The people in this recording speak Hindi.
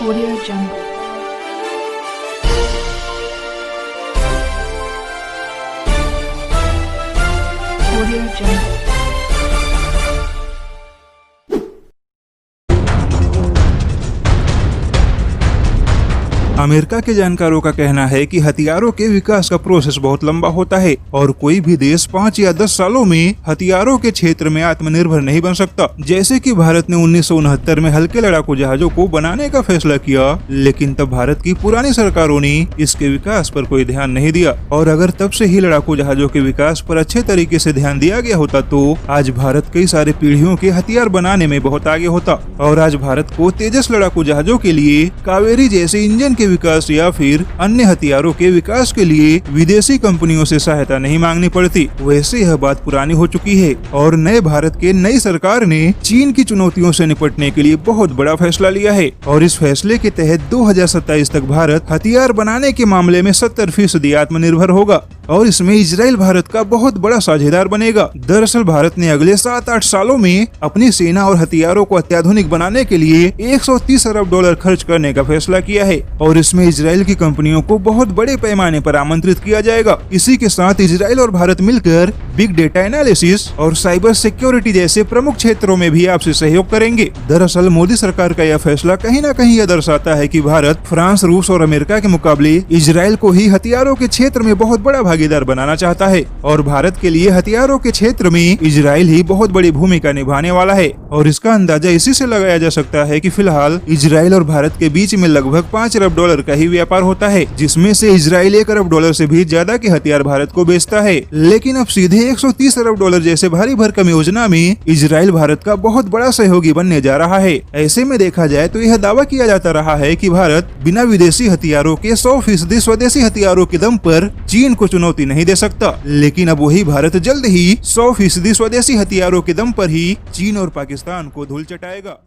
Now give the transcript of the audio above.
Audio Jungle. Audio Jungle. America के जानकारों का कहना है कि हथियारों के विकास का प्रोसेस बहुत लंबा होता है और कोई भी देश 5 या 10 सालों में हथियारों के क्षेत्र में आत्मनिर्भर नहीं बन सकता। जैसे कि भारत ने 1969 में हल्के लड़ाकू जहाजों को बनाने का फैसला किया, लेकिन तब भारत की पुरानी सरकारों ने इसके विकास पर कोई ध्यान नहीं दिया। और अगर तब से ही लड़ाकू जहाजों के विकास पर अच्छे तरीके से ध्यान दिया गया होता तो आज भारत कई सारे पीढ़ियों के हथियार बनाने में बहुत आगे होता और आज भारत को तेजस लड़ाकू जहाजों के लिए कावेरी जैसे इंजन के विकास या फिर अन्य हथियारों के विकास के लिए विदेशी कंपनियों से सहायता नहीं मांगनी पड़ती। वैसे यह बात पुरानी हो चुकी है और नए भारत के नई सरकार ने चीन की चुनौतियों से निपटने के लिए बहुत बड़ा फैसला लिया है और इस फैसले के तहत 2027 तक भारत हथियार बनाने के मामले में 70% आत्मनिर्भर होगा और इसमें इजराइल भारत का बहुत बड़ा साझेदार बनेगा। दरअसल भारत ने अगले 7-8 सालों में अपनी सेना और हथियारों को अत्याधुनिक बनाने के लिए $130 अरब खर्च करने का फैसला किया है और इसमें इजराइल की कंपनियों को बहुत बड़े पैमाने पर आमंत्रित किया जाएगा। इसी के साथ इजराइल और भारत मिलकर बिग डेटा एनालिसिस और साइबर सिक्योरिटी जैसे प्रमुख क्षेत्रों में भी आपसे सहयोग करेंगे। दरअसल मोदी सरकार का यह फैसला कहीं न कहीं यह दर्शाता है कि भारत फ्रांस, रूस और अमेरिका के मुकाबले इजराइल को ही हथियारों के क्षेत्र में बहुत बड़ा भागीदार बनाना चाहता है और भारत के लिए हथियारों के क्षेत्र में इजराइल ही बहुत बड़ी भूमिका निभाने वाला है। और इसका अंदाजा इसी से लगाया जा सकता है कि फिलहाल इजराइल और भारत के बीच में लगभग $5 अरब का ही व्यापार होता है, जिसमें से इजराइल $1 अरब से भी ज्यादा के हथियार भारत को बेचता है। लेकिन अब सीधे $130 अरब जैसे भारी भरकम योजना में इजराइल भारत का बहुत बड़ा सहयोगी बनने जा रहा है। ऐसे में देखा जाए तो यह दावा किया जाता रहा है कि भारत बिना विदेशी हथियारों के 100% स्वदेशी हथियारों के दम पर चीन को चुनौती नहीं दे सकता। लेकिन अब वही भारत जल्द ही 100% स्वदेशी हथियारों के दम पर ही चीन और पाकिस्तान को धूल चटाएगा।